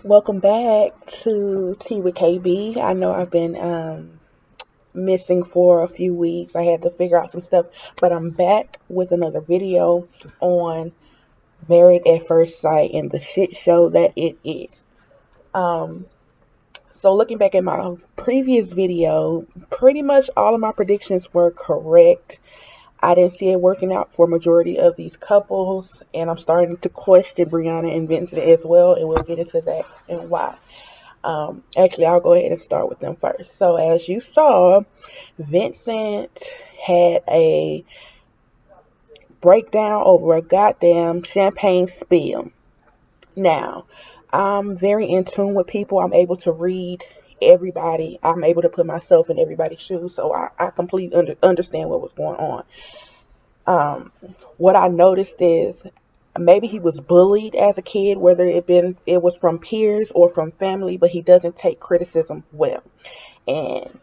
Welcome back to Tea with KB. I know I've been missing for a few weeks. I had to figure out some stuff, but I'm back with another video on Married at First Sight and the shit show that it is. Um, so looking back at my previous video, pretty much all of my predictions were correct. I didn't see it working out for majority of these couples, and I'm starting to question Brianna and Vincent as well, and we'll get into that and why. Actually, I'll go ahead and start with them first. So, as you saw, Vincent had a breakdown over a goddamn champagne spill. Now, I'm very in tune with people. I'm able to read everybody. I'm able to put myself in everybody's shoes, so I completely understand what was going on. Um, what I noticed is maybe he was bullied as a kid, whether it was from peers or from family, but he doesn't take criticism well. And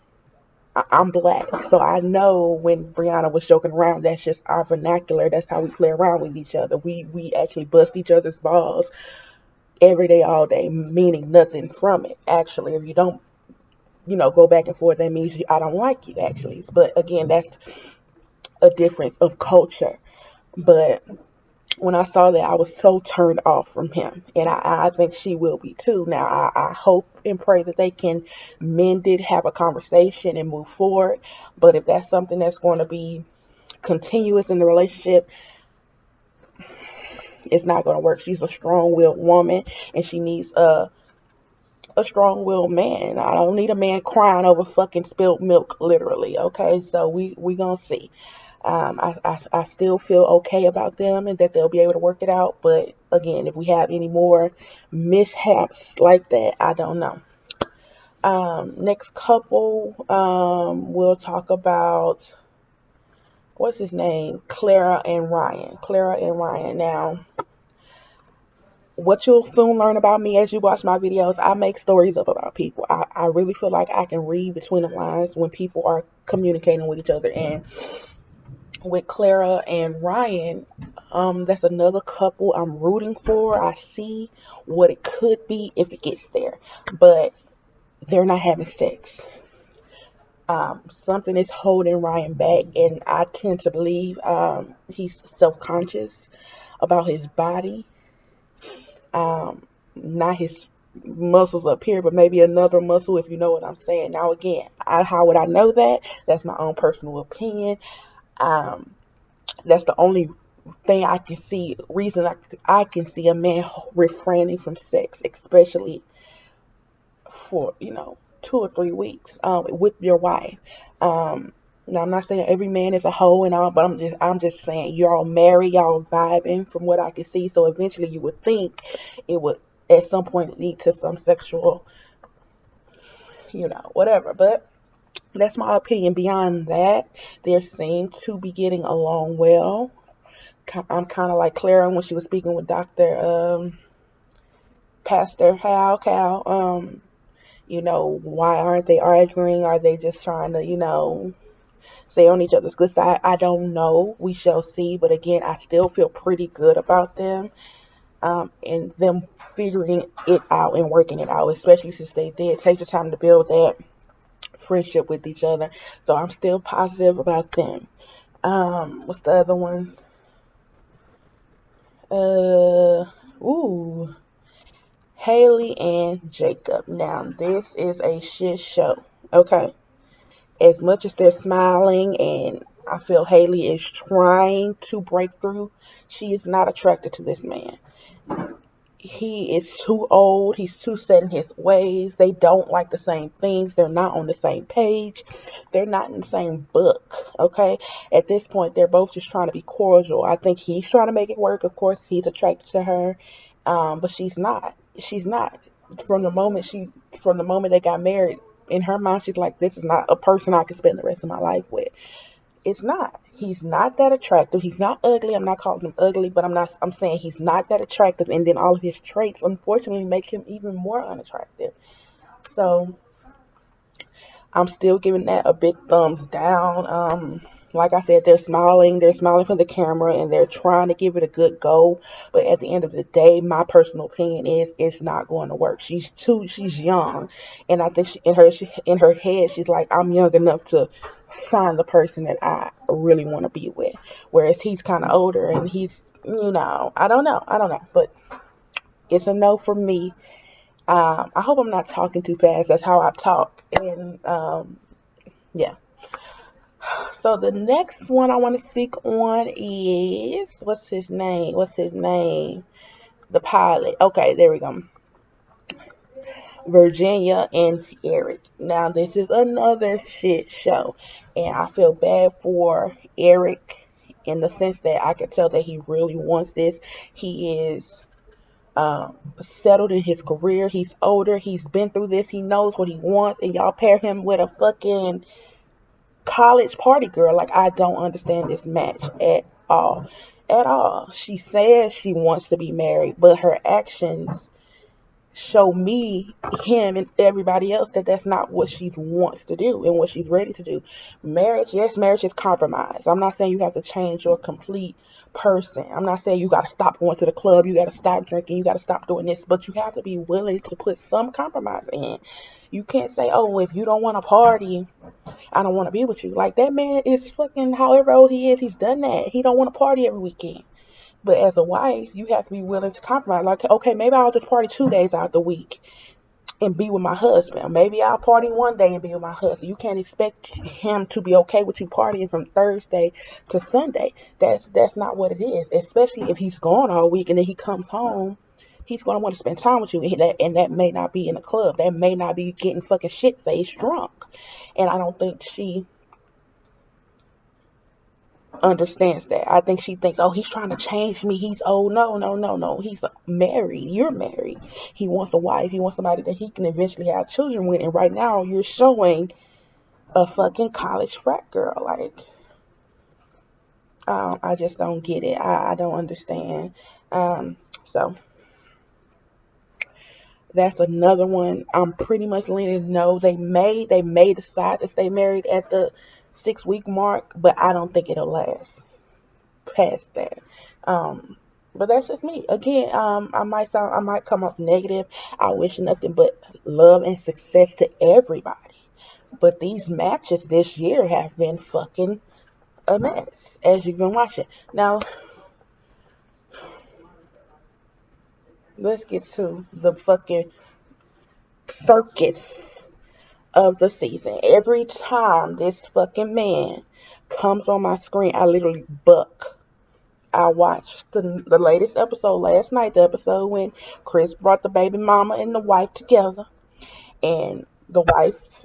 I'm black, so I know when Brianna was joking around, that's just our vernacular. That's how we play around with each other. We actually bust each other's balls every day, all day, meaning nothing from it. Actually, if you don't, go back and forth, that means I don't like you. Actually, but again, that's a difference of culture. But when I saw that, I was so turned off from him, and I think she will be too. Now, I hope and pray that they can mend it, have a conversation, and move forward. But if that's something that's going to be continuous in the relationship, it's not going to work. She's a strong-willed woman, and she needs a strong-willed man. I don't need a man crying over fucking spilled milk, literally. Okay, so we gonna see. I still feel okay about them and that they'll be able to work it out. But again, if we have any more mishaps like that, I don't know. Next couple, we'll talk about what's his name, Clara and Ryan. Clara and Ryan. Now, what you'll soon learn about me as you watch my videos, I make stories up about people. I really feel like I can read between the lines when people are communicating with each other. And with Clara and Ryan, that's another couple I'm rooting for. I see what it could be if it gets there, but they're not having sex. Something is holding Ryan back, and I tend to believe he's self-conscious about his body, not his muscles up here, but maybe another muscle, if you know what I'm saying. Now, again, how would I know that? That's my own personal opinion. Um, that's the only thing I can see, reason I can see a man refraining from sex, especially for, 2 or 3 weeks with your wife. Now, I'm not saying every man is a hoe and all, but I'm just saying y'all married, y'all vibing from what I can see. So eventually you would think it would at some point lead to some sexual, whatever. But that's my opinion. Beyond that, they seem to be getting along well. I'm kind of like Clara when she was speaking with Dr. Pastor Hal Cal. Why aren't they arguing? Are they just trying to, stay on each other's good side? I don't know. We shall see. But again, I still feel pretty good about them, and them figuring it out and working it out, especially since they did take the time to build that friendship with each other. So I'm still positive about them. What's the other one? Ooh, Haley and Jacob. Now, this is a shit show. Okay. As much as they're smiling and I feel Haley is trying to break through, she is not attracted to this man. He is too old. He's too set in his ways. They don't like the same things. They're not on the same page. They're not in the same book. Okay. At this point, they're both just trying to be cordial. I think he's trying to make it work. Of course, he's attracted to her. But she's not. She's not. From the moment they got married, in her mind, she's like, this is not a person I can spend the rest of my life with. It's not. He's not that attractive. He's not ugly. I'm not calling him ugly, but I'm saying he's not that attractive, and then all of his traits unfortunately make him even more unattractive. So I'm still giving that a big thumbs down. Like I said, they're smiling for the camera, and they're trying to give it a good go. But at the end of the day, my personal opinion is it's not going to work. She's young, and I think in her head, she's like, I'm young enough to find the person that I really want to be with. Whereas he's kind of older, and he's, I don't know, but it's a no for me. I hope I'm not talking too fast. That's how I talk, and yeah. So the next one I want to speak on is what's his name? What's his name? The pilot. Okay, there we go. Virginia and Eric. Now this is another shit show, and I feel bad for Eric in the sense that I can tell that he really wants this. He is settled in his career. He's older. He's been through this. He knows what he wants, and y'all pair him with a fucking college party girl. Like, I don't understand this match at all. At all. She says she wants to be married, but her actions show me, him, and everybody else that that's not what she wants to do and what she's ready to do. Marriage, yes, marriage is compromise. I'm not saying you have to change your complete person. I'm not saying you got to stop going to the club, you got to stop drinking, you got to stop doing this, but you have to be willing to put some compromise in. You can't say, oh, if you don't want to party, I don't want to be with you. Like, that man is fucking however old he is, he's done that. He don't want to party every weekend. But as a wife, you have to be willing to compromise. Like, okay, maybe I'll just party 2 days out the week and be with my husband. Maybe I'll party one day and be with my husband. You can't expect him to be okay with you partying from Thursday to Sunday. That's not what it is. Especially if he's gone all week and then he comes home. He's going to want to spend time with you, and that may not be in a club. That may not be getting fucking shit-faced drunk. And I don't think she understands that. I think she thinks, oh, he's trying to change me. He's old. No, no, no, no. He's married. You're married. He wants a wife. He wants somebody that he can eventually have children with. And right now, you're showing a fucking college frat girl. Like, I just don't get it. I don't understand. So that's another one. I'm pretty much leaning no. They may decide to stay married at the 6 week mark, but I don't think it'll last past that. Um, but that's just me. Again, I might come off negative. I wish nothing but love and success to everybody. But these matches this year have been fucking a mess, as you've been watching. Now, let's get to the fucking circus of the season. Every time this fucking man comes on my screen, I literally buck. I watched the latest episode last night, the episode when Chris brought the baby mama and the wife together. And the wife,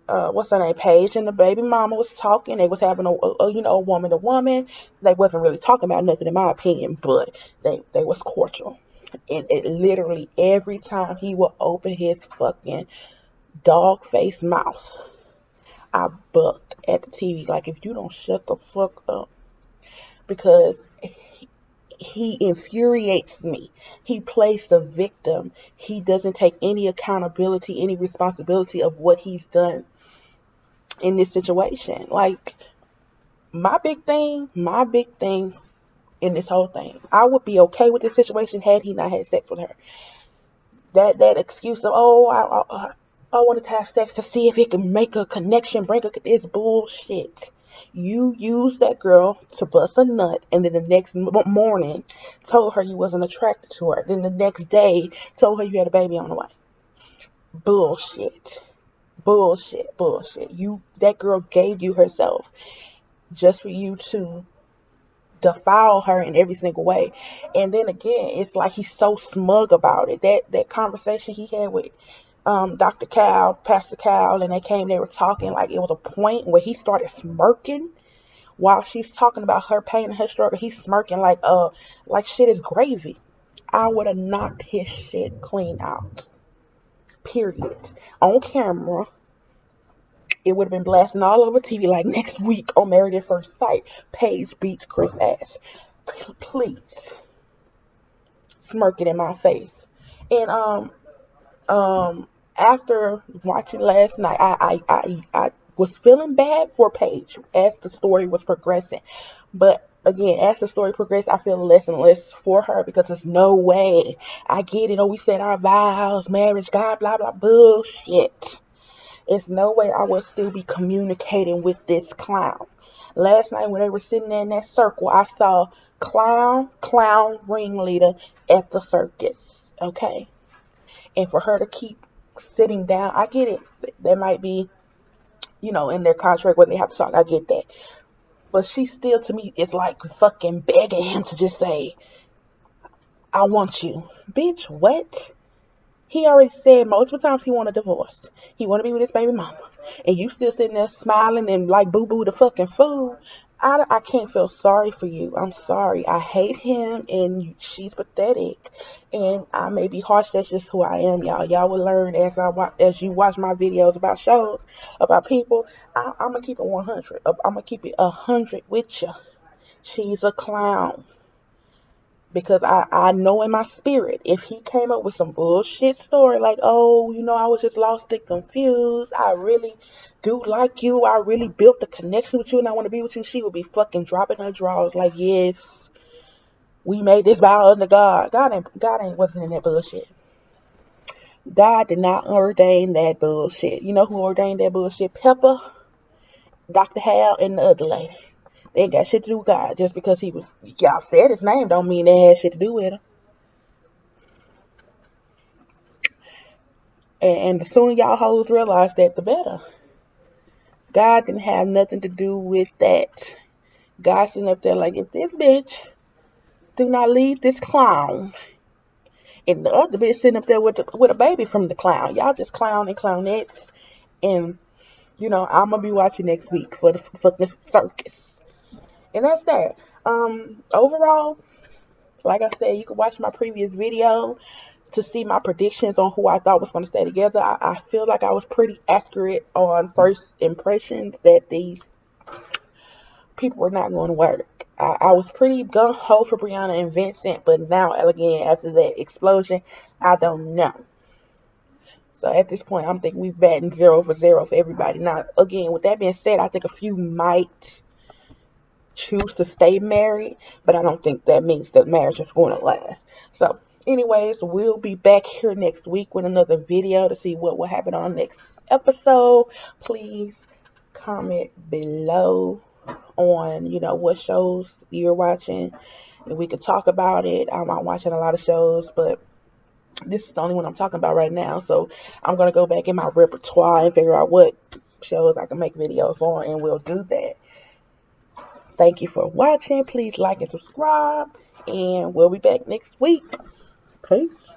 what's her name, Paige, and the baby mama was talking. They was having a woman to woman. They wasn't really talking about nothing in my opinion, but they was cordial. And it literally every time he would open his fucking dog face mouth, I bucked at the TV like, if you don't shut the fuck up, because he infuriates me. He plays the victim. He doesn't take any accountability, any responsibility of what he's done in this situation. Like, my big thing in this whole thing, I would be okay with this situation had he not had sex with her. That excuse of, oh, I wanted to have sex to see if it can make a connection, is bullshit. You used that girl to bust a nut, and then the next morning told her you wasn't attracted to her. Then the next day told her you had a baby on the way. Bullshit. Bullshit. Bullshit. That girl gave you herself just for you to defile her in every single way. And then again, it's like he's so smug about it. That conversation he had with Dr. Cal, Pastor Cal, and they were talking, like, it was a point where he started smirking while she's talking about her pain and her struggle. He's smirking like shit is gravy. I would have knocked his shit clean out. Period. On camera. It would have been blasting all over TV like, next week on Married at First Sight, Paige beats Chris ass. Please. Smirk it in my face. And after watching last night, I was feeling bad for Paige as the story was progressing. But again, as the story progressed, I feel less and less for her because there's no way. I get it. Oh, we said our vows, marriage, God, blah, blah, bullshit. It's no way I would still be communicating with this clown. Last night when they were sitting there in that circle, I saw clown ringleader at the circus. Okay? And for her to keep sitting down, I get it. There might be, in their contract where they have to talk. I get that. But she still, to me, is like fucking begging him to just say, I want you. Bitch, what? He already said multiple times he want a divorce. He want to be with his baby mama. And you still sitting there smiling and like boo-boo the fucking fool. I can't feel sorry for you. I'm sorry. I hate him and she's pathetic. And I may be harsh. That's just who I am, y'all. Y'all will learn as you watch my videos about shows, about people. I'm going to keep it 100. I'm going to keep it 100 with you. She's a clown. Because I know in my spirit, if he came up with some bullshit story like, oh, I was just lost and confused. I really do like you. I really built a connection with you and I want to be with you. She would be fucking dropping her drawers like, yes, we made this vow unto God. God ain't wasn't in that bullshit. God did not ordain that bullshit. You know who ordained that bullshit? Pepper, Dr. Hal, and the other lady. They ain't got shit to do with God. Just because y'all said his name don't mean they had shit to do with him. And the sooner y'all hoes realize that, the better. God didn't have nothing to do with that. God sitting up there like, if this bitch do not leave this clown, and the other bitch sitting up there with a baby from the clown. Y'all just clown and clownettes. And, I'm going to be watching next week for the circus. And that's that. Overall, like I said, you can watch my previous video to see my predictions on who I thought was going to stay together. I feel like I was pretty accurate on first impressions that these people were not going to work. I was pretty gung-ho for Brianna and Vincent, but now, again, after that explosion, I don't know. So at this point, I'm thinking we've batting 0 for 0 for everybody. Now, again, with that being said, I think a few might choose to stay married, but I don't think that means that marriage is going to last. So anyways, we'll be back here next week with another video to see what will happen on the next episode. Please comment below on what shows you're watching, and we could talk about it. I'm watching a lot of shows, but this is the only one I'm talking about right now, so I'm going to go back in my repertoire and figure out what shows I can make videos on, and we'll do that. Thank you for watching. Please like and subscribe. And we'll be back next week. Peace.